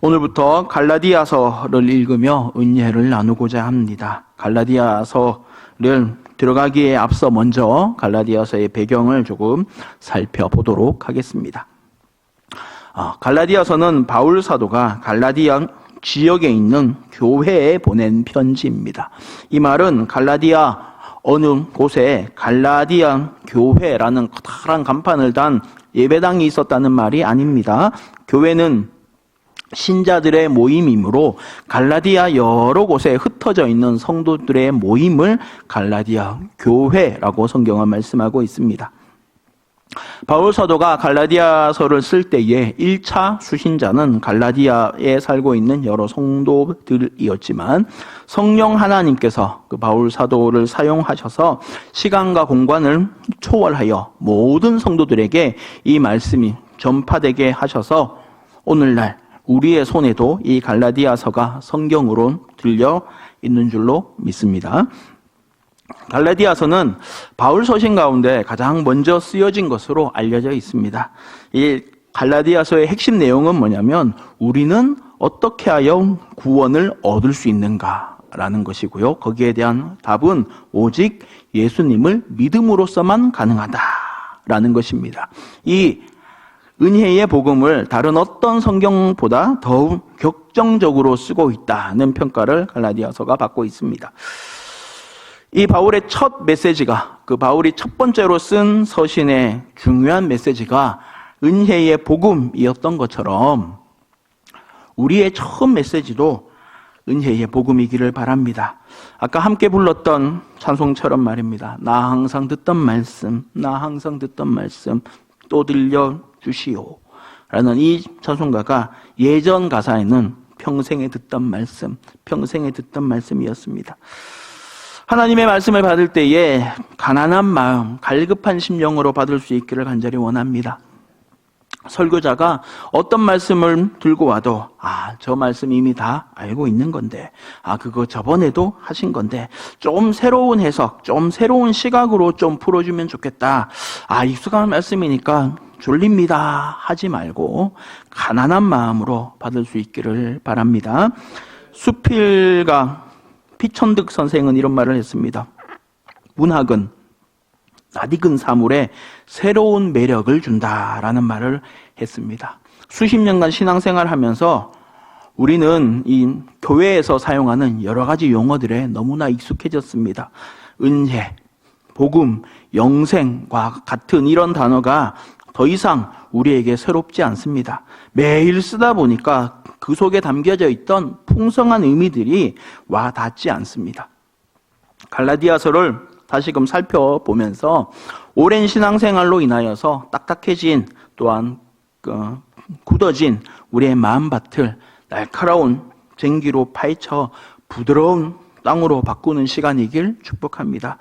오늘부터 갈라디아서를 읽으며 은혜를 나누고자 합니다. 갈라디아서를 들어가기에 앞서 먼저 갈라디아서의 배경을 조금 살펴보도록 하겠습니다. 갈라디아서는 바울 사도가 갈라디아 지역에 있는 교회에 보낸 편지입니다. 이 말은 갈라디아 어느 곳에 갈라디아 교회라는 커다란 간판을 단 예배당이 있었다는 말이 아닙니다. 교회는 신자들의 모임이므로 갈라디아 여러 곳에 흩어져 있는 성도들의 모임을 갈라디아 교회라고 성경은 말씀하고 있습니다. 바울 사도가 갈라디아서를 쓸 때에 1차 수신자는 갈라디아에 살고 있는 여러 성도들이었지만 성령 하나님께서 그 바울 사도를 사용하셔서 시간과 공간을 초월하여 모든 성도들에게 이 말씀이 전파되게 하셔서 오늘날 우리의 손에도 이 갈라디아서가 성경으로 들려 있는 줄로 믿습니다. 갈라디아서는 바울 서신 가운데 가장 먼저 쓰여진 것으로 알려져 있습니다. 이 갈라디아서의 핵심 내용은 뭐냐면 우리는 어떻게 하여 구원을 얻을 수 있는가라는 것이고요. 거기에 대한 답은 오직 예수님을 믿음으로써만 가능하다라는 것입니다. 이 은혜의 복음을 다른 어떤 성경보다 더욱 격정적으로 쓰고 있다는 평가를 갈라디아서가 받고 있습니다. 이 바울의 첫 메시지가, 그 바울이 첫 번째로 쓴 서신의 중요한 메시지가 은혜의 복음이었던 것처럼 우리의 처음 메시지도 은혜의 복음이기를 바랍니다. 아까 함께 불렀던 찬송처럼 말입니다. 나 항상 듣던 말씀, 나 항상 듣던 말씀 또 들려주시오 라는 이 찬송가가 예전 가사에는 평생에 듣던 말씀, 평생에 듣던 말씀이었습니다. 하나님의 말씀을 받을 때에 가난한 마음, 갈급한 심령으로 받을 수 있기를 간절히 원합니다. 설교자가 어떤 말씀을 들고 와도 저 말씀 이미 다 알고 있는 건데 그거 저번에도 하신 건데 좀 새로운 해석, 좀 새로운 시각으로 좀 풀어주면 좋겠다. 익숙한 말씀이니까 졸립니다 하지 말고 가난한 마음으로 받을 수 있기를 바랍니다. 수필가 피천득 선생은 이런 말을 했습니다. 문학은 낯익은 사물에 새로운 매력을 준다라는 말을 했습니다. 수십 년간 신앙생활하면서 우리는 이 교회에서 사용하는 여러 가지 용어들에 너무나 익숙해졌습니다. 은혜, 복음, 영생과 같은 이런 단어가 더 이상 우리에게 새롭지 않습니다. 매일 쓰다 보니까 그 속에 담겨져 있던 풍성한 의미들이 와 닿지 않습니다. 갈라디아서를 다시금 살펴보면서 오랜 신앙생활로 인하여서 딱딱해진 또한 굳어진 우리의 마음밭을 날카로운 쟁기로 파헤쳐 부드러운 땅으로 바꾸는 시간이길 축복합니다.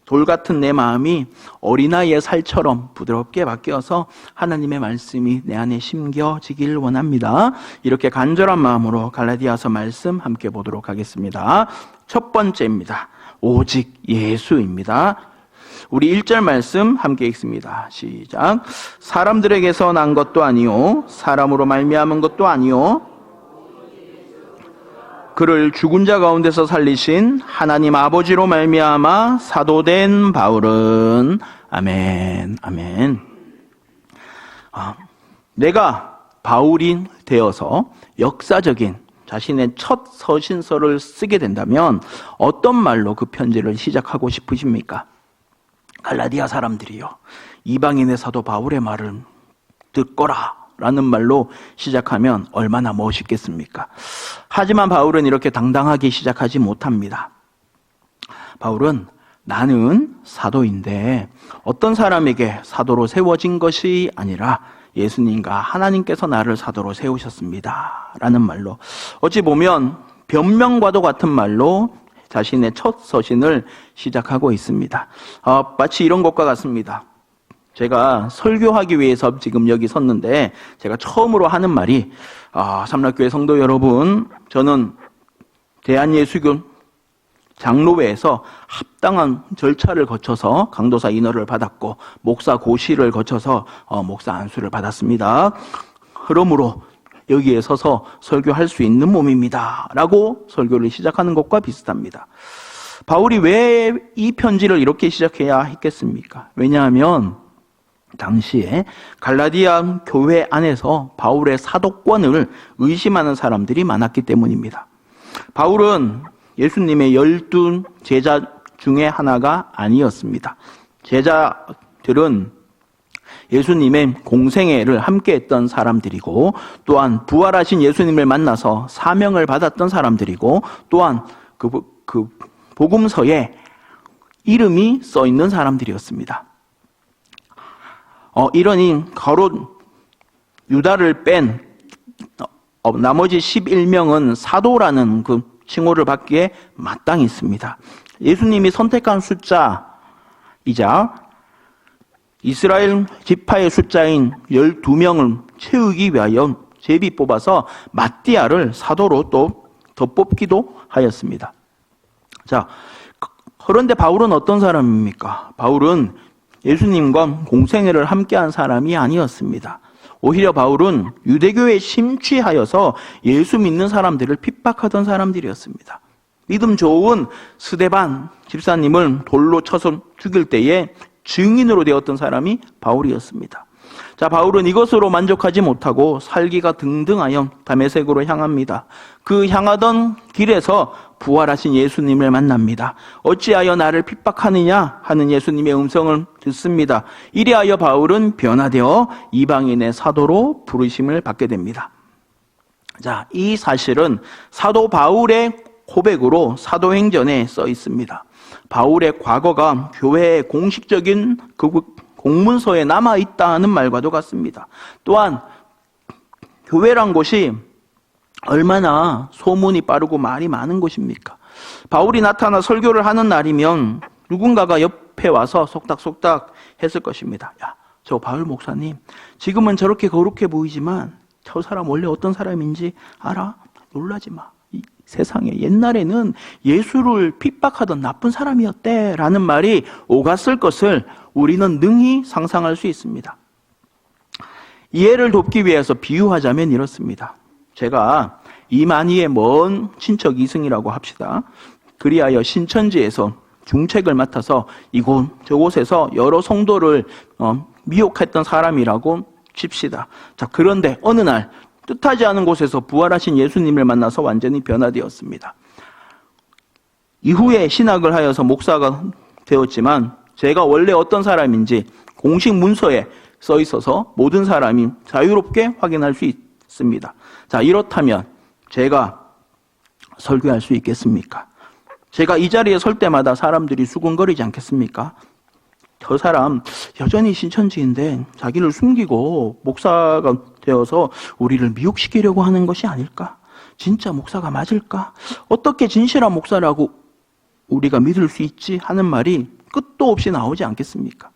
돌 같은 내 마음이 어린아이의 살처럼 부드럽게 바뀌어서 하나님의 말씀이 내 안에 심겨지길 원합니다. 이렇게 간절한 마음으로 갈라디아서 말씀 함께 보도록 하겠습니다. 첫 번째입니다. 오직 예수입니다. 우리 1절 말씀 함께 읽습니다. 시작. 사람들에게서 난 것도 아니요 사람으로 말미암은 것도 아니요 그를 죽은 자 가운데서 살리신 하나님 아버지로 말미암아 사도된 바울은 아멘, 아멘. 내가 바울이 되어서 역사적인 자신의 첫 서신서를 쓰게 된다면 어떤 말로 그 편지를 시작하고 싶으십니까? 갈라디아 사람들이요, 이방인의 사도 바울의 말을 듣거라 라는 말로 시작하면 얼마나 멋있겠습니까? 하지만 바울은 이렇게 당당하게 시작하지 못합니다. 바울은 나는 사도인데 어떤 사람에게 사도로 세워진 것이 아니라 예수님과 하나님께서 나를 사도로 세우셨습니다 라는 말로, 어찌 보면 변명과도 같은 말로 자신의 첫 서신을 시작하고 있습니다. 마치 이런 것과 같습니다. 제가 설교하기 위해서 지금 여기 섰는데 제가 처음으로 하는 말이 삼락교회 성도 여러분, 저는 대한예수교 장로회에서 합당한 절차를 거쳐서 강도사 인허를 받았고 목사 고시를 거쳐서 목사 안수를 받았습니다. 그러므로 여기에 서서 설교할 수 있는 몸입니다 라고 설교를 시작하는 것과 비슷합니다. 바울이 왜 이 편지를 이렇게 시작해야 했겠습니까? 왜냐하면 당시에 갈라디아 교회 안에서 바울의 사도권을 의심하는 사람들이 많았기 때문입니다. 바울은 예수님의 12 제자 중에 하나가 아니었습니다. 제자들은 예수님의 공생애를 함께 했던 사람들이고, 또한 부활하신 예수님을 만나서 사명을 받았던 사람들이고, 또한 그 복음서에 이름이 써 있는 사람들이었습니다. 이러니 거로 유다를 뺀 나머지 11명은 사도라는 그 칭호를 받기에 마땅히 있습니다. 예수님이 선택한 숫자이자 이스라엘 지파의 숫자인 12명을 채우기 위하여 제비 뽑아서 마띠아를 사도로 또 더 뽑기도 하였습니다. 자, 그런데 바울은 어떤 사람입니까? 바울은 예수님과 공생애를 함께한 사람이 아니었습니다. 오히려 바울은 유대교에 심취하여서 예수 믿는 사람들을 핍박하던 사람들이었습니다. 믿음 좋은 스데반 집사님을 돌로 쳐서 죽일 때에 증인으로 되었던 사람이 바울이었습니다. 자, 바울은 이것으로 만족하지 못하고 살기가 등등하여 다메섹으로 향합니다. 그 향하던 길에서 부활하신 예수님을 만납니다. 어찌하여 나를 핍박하느냐 하는 예수님의 음성을 듣습니다. 이리하여 바울은 변화되어 이방인의 사도로 부르심을 받게 됩니다. 자, 이 사실은 사도 바울의 고백으로 사도행전에 써 있습니다. 바울의 과거가 교회의 공식적인 공문서에 남아있다는 말과도 같습니다. 또한 교회란 곳이 얼마나 소문이 빠르고 말이 많은 곳입니까? 바울이 나타나 설교를 하는 날이면 누군가가 옆에 와서 속닥속닥 했을 것입니다. 야, 저 바울 목사님, 지금은 저렇게 거룩해 보이지만 저 사람 원래 어떤 사람인지 알아? 놀라지 마. 이 세상에 옛날에는 예수를 핍박하던 나쁜 사람이었대 라는 말이 오갔을 것을 우리는 능히 상상할 수 있습니다. 이해를 돕기 위해서 비유하자면 이렇습니다. 제가 이만희의 먼 친척 이승이라고 합시다. 그리하여 신천지에서 중책을 맡아서 이곳 저곳에서 여러 성도를 미혹했던 사람이라고 칩시다. 자, 그런데 어느 날 뜻하지 않은 곳에서 부활하신 예수님을 만나서 완전히 변화되었습니다. 이후에 신학을 하여서 목사가 되었지만 제가 원래 어떤 사람인지 공식 문서에 써 있어서 모든 사람이 자유롭게 확인할 수 있습니다. 자, 이렇다면 제가 설교할 수 있겠습니까? 제가 이 자리에 설 때마다 사람들이 수군거리지 않겠습니까? 저 사람 여전히 신천지인데 자기를 숨기고 목사가 되어서 우리를 미혹시키려고 하는 것이 아닐까? 진짜 목사가 맞을까? 어떻게 진실한 목사라고 우리가 믿을 수 있지? 하는 말이 끝도 없이 나오지 않겠습니까?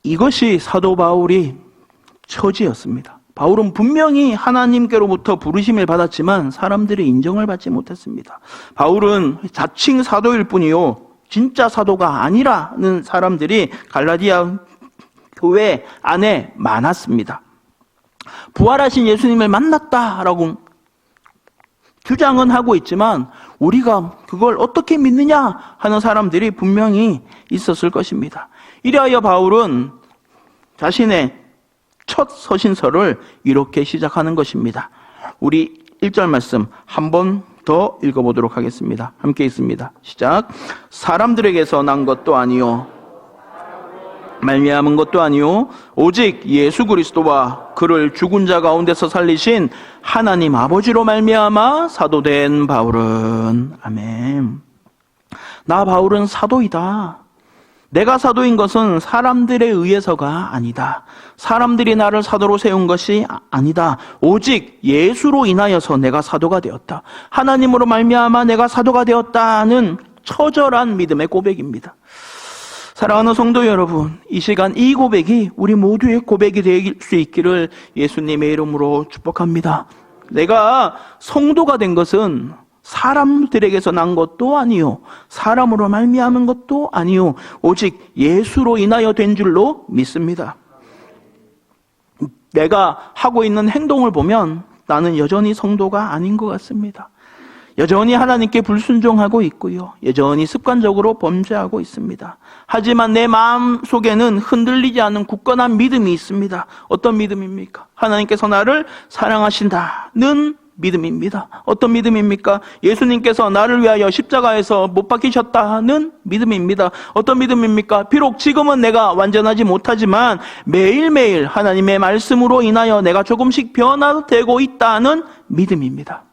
이것이 사도 바울이 처지였습니다. 바울은 분명히 하나님께로부터 부르심을 받았지만 사람들의 인정을 받지 못했습니다. 바울은 자칭 사도일 뿐이요 진짜 사도가 아니라는 사람들이 갈라디아 교회 안에 많았습니다. 부활하신 예수님을 만났다라고 주장은 하고 있지만 우리가 그걸 어떻게 믿느냐 하는 사람들이 분명히 있었을 것입니다. 이리하여 바울은 자신의 첫 서신서를 이렇게 시작하는 것입니다. 우리 1절 말씀 한 번 더 읽어보도록 하겠습니다. 함께 있습니다. 시작. 사람들에게서 난 것도 아니요 말미암은 것도 아니요 오직 예수 그리스도와 그를 죽은 자 가운데서 살리신 하나님 아버지로 말미암아 사도된 바울은. 아멘. 나 바울은 사도이다. 내가 사도인 것은 사람들에 의해서가 아니다. 사람들이 나를 사도로 세운 것이 아니다. 오직 예수로 인하여서 내가 사도가 되었다. 하나님으로 말미암아 내가 사도가 되었다는 처절한 믿음의 고백입니다. 사랑하는 성도 여러분, 이 시간 이 고백이 우리 모두의 고백이 될 수 있기를 예수님의 이름으로 축복합니다. 내가 성도가 된 것은 사람들에게서 난 것도 아니요 사람으로 말미암은 것도 아니요 오직 예수로 인하여 된 줄로 믿습니다. 내가 하고 있는 행동을 보면 나는 여전히 성도가 아닌 것 같습니다. 여전히 하나님께 불순종하고 있고요. 여전히 습관적으로 범죄하고 있습니다. 하지만 내 마음 속에는 흔들리지 않는 굳건한 믿음이 있습니다. 어떤 믿음입니까? 하나님께서 나를 사랑하신다는 믿음입니다. 어떤 믿음입니까? 예수님께서 나를 위하여 십자가에서 못 박히셨다는 믿음입니다. 어떤 믿음입니까? 비록 지금은 내가 완전하지 못하지만 매일매일 하나님의 말씀으로 인하여 내가 조금씩 변화되고 있다는 믿음입니다.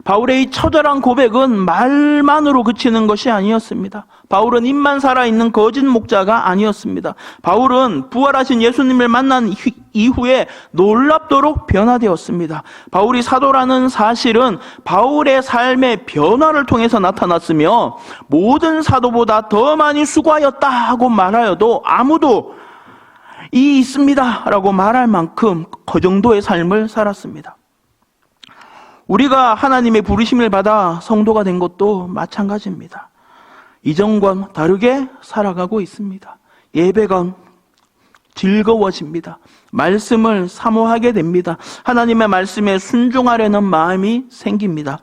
바울의 이 처절한 고백은 말만으로 그치는 것이 아니었습니다. 바울은 입만 살아있는 거짓 목자가 아니었습니다. 바울은 부활하신 예수님을 만난 이후에 놀랍도록 변화되었습니다. 바울이 사도라는 사실은 바울의 삶의 변화를 통해서 나타났으며 모든 사도보다 더 많이 수고하였다 하고 말하여도 아무도 이 있습니다 라고 말할 만큼 그 정도의 삶을 살았습니다. 우리가 하나님의 부르심을 받아 성도가 된 것도 마찬가지입니다. 이전과 다르게 살아가고 있습니다. 예배가 즐거워집니다. 말씀을 사모하게 됩니다. 하나님의 말씀에 순종하려는 마음이 생깁니다.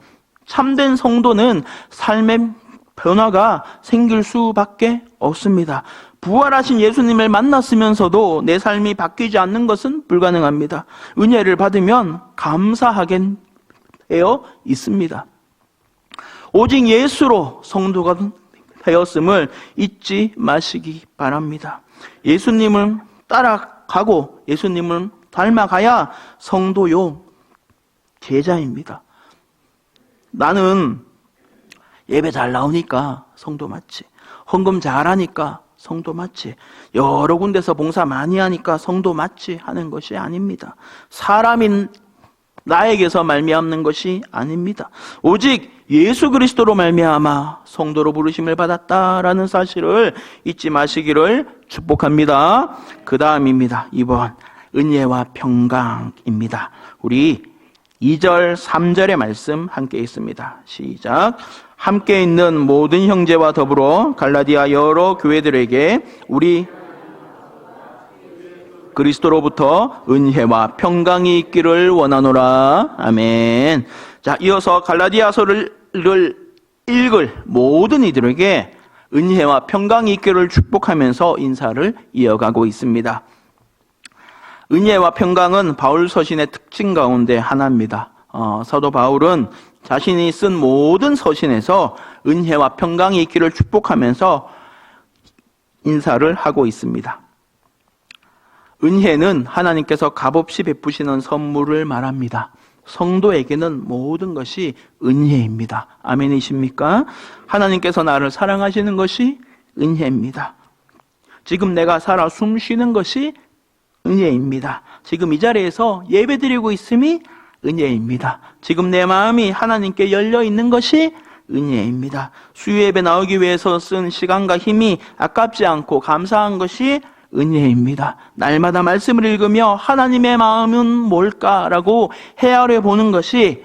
참된 성도는 삶의 변화가 생길 수밖에 없습니다. 부활하신 예수님을 만났으면서도 내 삶이 바뀌지 않는 것은 불가능합니다. 은혜를 받으면 감사하게 되어 있습니다. 오직 예수로 성도가 되었음을 잊지 마시기 바랍니다. 예수님을 따라가고 예수님을 닮아가야 성도요 제자입니다. 나는 예배 잘 나오니까 성도 맞지, 헌금 잘하니까 성도 맞지, 여러 군데서 봉사 많이 하니까 성도 맞지 하는 것이 아닙니다. 사람인 나에게서 말미암는 것이 아닙니다. 오직 예수 그리스도로 말미암아 성도로 부르심을 받았다라는 사실을 잊지 마시기를 축복합니다. 그 다음입니다. 2번 은혜와 평강입니다. 우리 2절 3절의 말씀 함께 있습니다. 시작. 함께 있는 모든 형제와 더불어 갈라디아 여러 교회들에게 우리 그리스도로부터 은혜와 평강이 있기를 원하노라. 아멘. 자, 이어서 갈라디아서를 읽을 모든 이들에게 은혜와 평강이 있기를 축복하면서 인사를 이어가고 있습니다. 은혜와 평강은 바울 서신의 특징 가운데 하나입니다. 사도 바울은 자신이 쓴 모든 서신에서 은혜와 평강이 있기를 축복하면서 인사를 하고 있습니다. 은혜는 하나님께서 값없이 베푸시는 선물을 말합니다. 성도에게는 모든 것이 은혜입니다. 아멘이십니까? 하나님께서 나를 사랑하시는 것이 은혜입니다. 지금 내가 살아 숨 쉬는 것이 은혜입니다. 지금 이 자리에서 예배드리고 있음이 은혜입니다. 지금 내 마음이 하나님께 열려 있는 것이 은혜입니다. 수요예배 나오기 위해서 쓴 시간과 힘이 아깝지 않고 감사한 것이 은혜입니다. 날마다 말씀을 읽으며 하나님의 마음은 뭘까라고 헤아려 보는 것이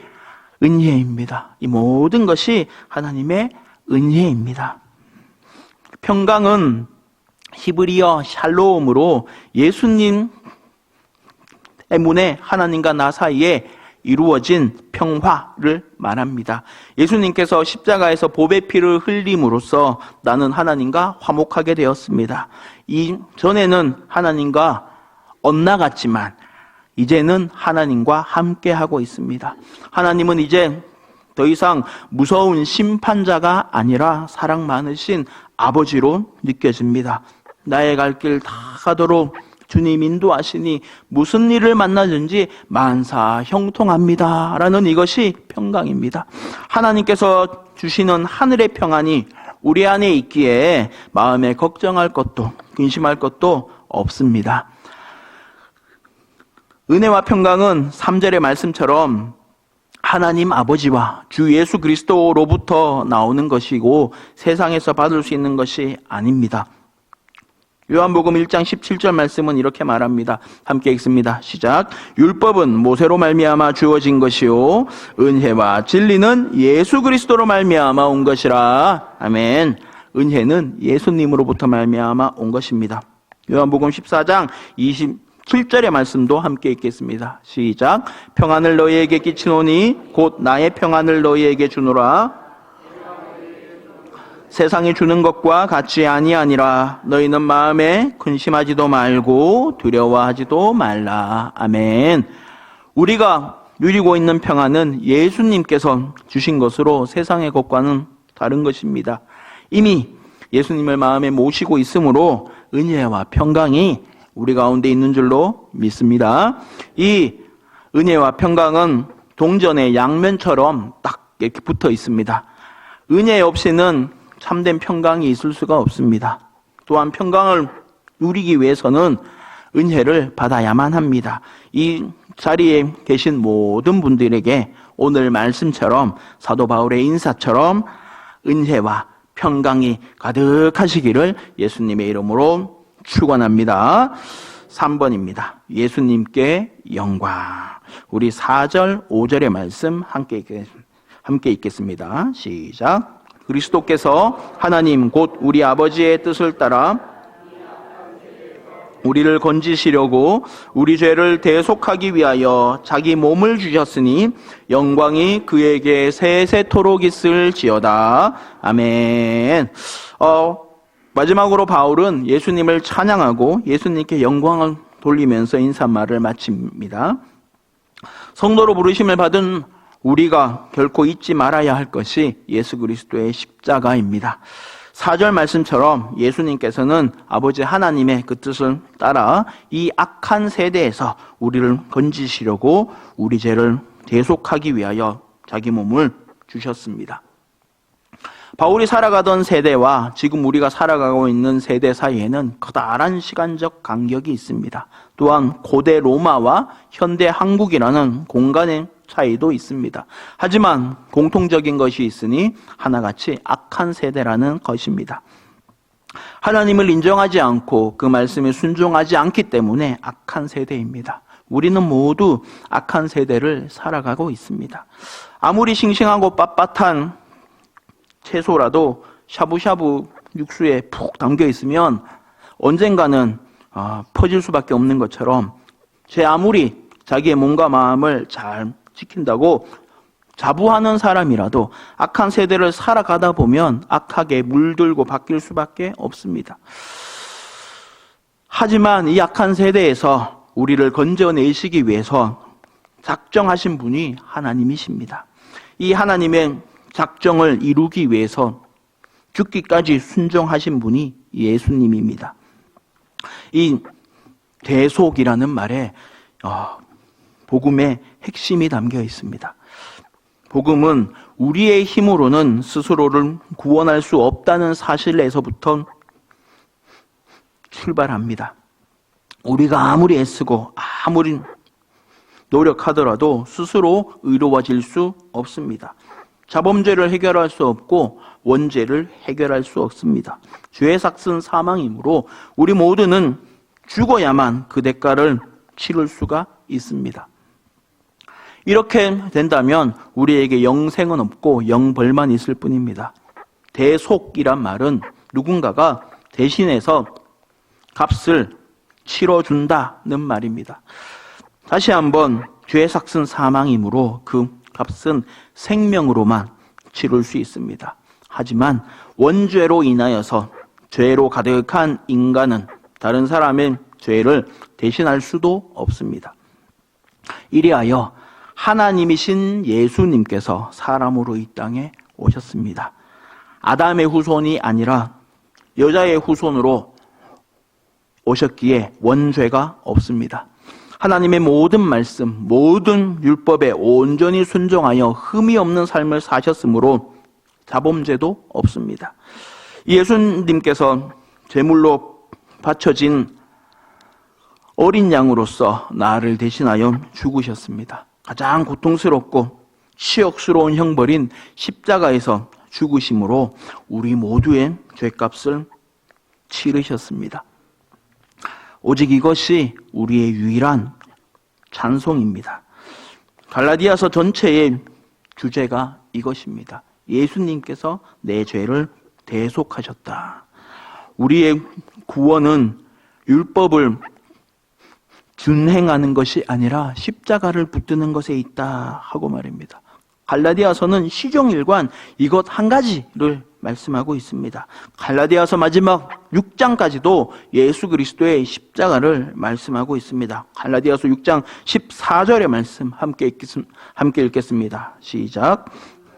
은혜입니다. 이 모든 것이 하나님의 은혜입니다. 평강은 히브리어 샬롬으로 예수님 때문에 하나님과 나 사이에 이루어진 평화를 말합니다. 예수님께서 십자가에서 보배 피를 흘림으로써 나는 하나님과 화목하게 되었습니다. 전에는 하나님과 엇나갔지만 이제는 하나님과 함께하고 있습니다. 하나님은 이제 더 이상 무서운 심판자가 아니라 사랑 많으신 아버지로 느껴집니다. 나의 갈 길 다 가도록 주님 인도하시니 무슨 일을 만나든지 만사 형통합니다 라는 이것이 평강입니다. 하나님께서 주시는 하늘의 평안이 우리 안에 있기에 마음에 걱정할 것도 근심할 것도 없습니다. 은혜와 평강은 3절의 말씀처럼 하나님 아버지와 주 예수 그리스도로부터 나오는 것이고 세상에서 받을 수 있는 것이 아닙니다. 요한복음 1장 17절 말씀은 이렇게 말합니다. 함께 읽습니다. 시작. 율법은 모세로 말미암아 주어진 것이요 은혜와 진리는 예수 그리스도로 말미암아 온 것이라. 아멘. 은혜는 예수님으로부터 말미암아 온 것입니다. 요한복음 14장 7절의 말씀도 함께 읽겠습니다. 시작. 평안을 너희에게 끼치노니 곧 나의 평안을 너희에게 주노라. 세상이 주는 것과 같이 아니하니라. 너희는 마음에 근심하지도 말고 두려워하지도 말라. 아멘. 우리가 누리고 있는 평안은 예수님께서 주신 것으로 세상의 것과는 다른 것입니다. 이미 예수님을 마음에 모시고 있으므로 은혜와 평강이 우리 가운데 있는 줄로 믿습니다. 이 은혜와 평강은 동전의 양면처럼 딱 이렇게 붙어 있습니다. 은혜 없이는 참된 평강이 있을 수가 없습니다. 또한 평강을 누리기 위해서는 은혜를 받아야만 합니다. 이 자리에 계신 모든 분들에게 오늘 말씀처럼 사도 바울의 인사처럼 은혜와 평강이 가득하시기를 예수님의 이름으로 축원합니다. 3번입니다. 예수님께 영광. 우리 4절, 5절의 말씀 함께 읽겠습니다. 시작. 그리스도께서 하나님 곧 우리 아버지의 뜻을 따라 우리를 건지시려고 우리 죄를 대속하기 위하여 자기 몸을 주셨으니 영광이 그에게 세세토록 있을지어다. 아멘. 마지막으로 바울은 예수님을 찬양하고 예수님께 영광을 돌리면서 인사말을 마칩니다. 성도로 부르심을 받은 우리가 결코 잊지 말아야 할 것이 예수 그리스도의 십자가입니다. 4절 말씀처럼 예수님께서는 아버지 하나님의 그 뜻을 따라 이 악한 세대에서 우리를 건지시려고 우리 죄를 대속하기 위하여 자기 몸을 주셨습니다. 바울이 살아가던 세대와 지금 우리가 살아가고 있는 세대 사이에는 커다란 시간적 간격이 있습니다. 또한 고대 로마와 현대 한국이라는 공간의 차이도 있습니다. 하지만 공통적인 것이 있으니 하나같이 악한 세대라는 것입니다. 하나님을 인정하지 않고 그 말씀에 순종하지 않기 때문에 악한 세대입니다. 우리는 모두 악한 세대를 살아가고 있습니다. 아무리 싱싱하고 빳빳한 채소라도 샤브샤브 육수에 푹 담겨 있으면 언젠가는 퍼질 수밖에 없는 것처럼 아무리 자기의 몸과 마음을 잘 지킨다고 자부하는 사람이라도 악한 세대를 살아가다 보면 악하게 물들고 바뀔 수밖에 없습니다. 하지만 이 악한 세대에서 우리를 건져내시기 위해서 작정하신 분이 하나님이십니다. 이 하나님의 작정을 이루기 위해서 죽기까지 순종하신 분이 예수님입니다. 이 대속이라는 말에 복음의 핵심이 담겨 있습니다. 복음은 우리의 힘으로는 스스로를 구원할 수 없다는 사실에서부터 출발합니다. 우리가 아무리 애쓰고 아무리 노력하더라도 스스로 의로워질 수 없습니다. 자범죄를 해결할 수 없고 원죄를 해결할 수 없습니다. 죄의 삭은 사망이므로 우리 모두는 죽어야만 그 대가를 치를 수가 있습니다. 이렇게 된다면 우리에게 영생은 없고 영벌만 있을 뿐입니다. 대속이란 말은 누군가가 대신해서 값을 치러준다는 말입니다. 다시 한번 죄의 삭은 사망이므로 그 값은 생명으로만 치룰 수 있습니다. 하지만 원죄로 인하여서 죄로 가득한 인간은 다른 사람의 죄를 대신할 수도 없습니다. 이리하여 하나님이신 예수님께서 사람으로 이 땅에 오셨습니다. 아담의 후손이 아니라 여자의 후손으로 오셨기에 원죄가 없습니다. 하나님의 모든 말씀, 모든 율법에 온전히 순종하여 흠이 없는 삶을 사셨으므로 자범죄도 없습니다. 예수님께서 제물로 바쳐진 어린 양으로서 나를 대신하여 죽으셨습니다. 가장 고통스럽고 치욕스러운 형벌인 십자가에서 죽으심으로 우리 모두의 죄값을 치르셨습니다. 오직 이것이 우리의 유일한 찬송입니다. 갈라디아서 전체의 주제가 이것입니다. 예수님께서 내 죄를 대속하셨다. 우리의 구원은 율법을 준행하는 것이 아니라 십자가를 붙드는 것에 있다 하고 말입니다. 갈라디아서는 시종일관 이것 한 가지를 말씀하고 있습니다. 갈라디아서 마지막 6장까지도 예수 그리스도의 십자가를 말씀하고 있습니다. 갈라디아서 6장 14절의 말씀 함께 읽겠습니다. 시작.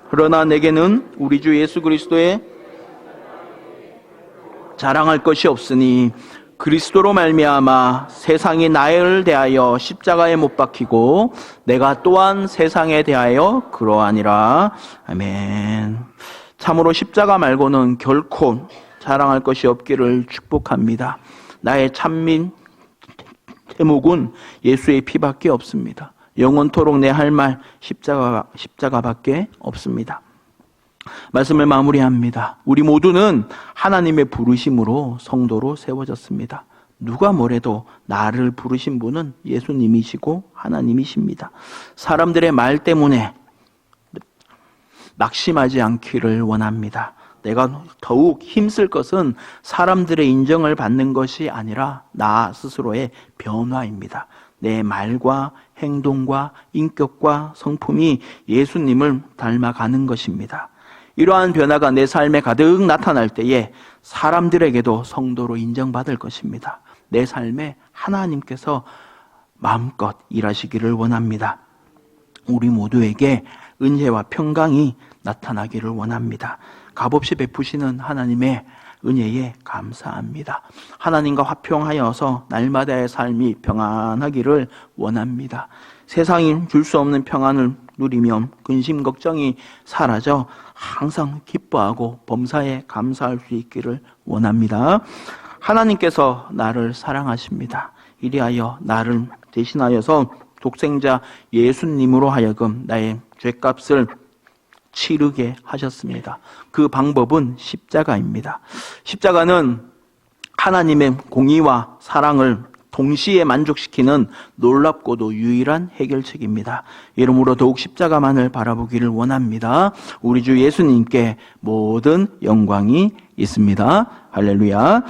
그러나 내게는 우리 주 예수 그리스도의 자랑할 것이 없으니 그리스도로 말미암아 세상이 나를 대하여 십자가에 못 박히고 내가 또한 세상에 대하여 그러하니라. 아멘. 참으로 십자가 말고는 결코 자랑할 것이 없기를 축복합니다. 나의 찬민 제목은 예수의 피밖에 없습니다. 영원토록 내 할 말 십자가밖에 없습니다. 말씀을 마무리합니다. 우리 모두는 하나님의 부르심으로 성도로 세워졌습니다. 누가 뭐래도 나를 부르신 분은 예수님이시고 하나님이십니다. 사람들의 말 때문에 낙심하지 않기를 원합니다. 내가 더욱 힘쓸 것은 사람들의 인정을 받는 것이 아니라 나 스스로의 변화입니다. 내 말과 행동과 인격과 성품이 예수님을 닮아가는 것입니다. 이러한 변화가 내 삶에 가득 나타날 때에 사람들에게도 성도로 인정받을 것입니다. 내 삶에 하나님께서 마음껏 일하시기를 원합니다. 우리 모두에게 은혜와 평강이 나타나기를 원합니다. 값없이 베푸시는 하나님의 은혜에 감사합니다. 하나님과 화평하여서 날마다의 삶이 평안하기를 원합니다. 세상이 줄 수 없는 평안을 누리며 근심 걱정이 사라져 항상 기뻐하고 범사에 감사할 수 있기를 원합니다. 하나님께서 나를 사랑하십니다. 이리하여 나를 대신하여서 독생자 예수님으로 하여금 나의 죄값을 치르게 하셨습니다. 그 방법은 십자가입니다. 십자가는 하나님의 공의와 사랑을 동시에 만족시키는 놀랍고도 유일한 해결책입니다. 이러므로 더욱 십자가만을 바라보기를 원합니다. 우리 주 예수님께 모든 영광이 있습니다. 할렐루야.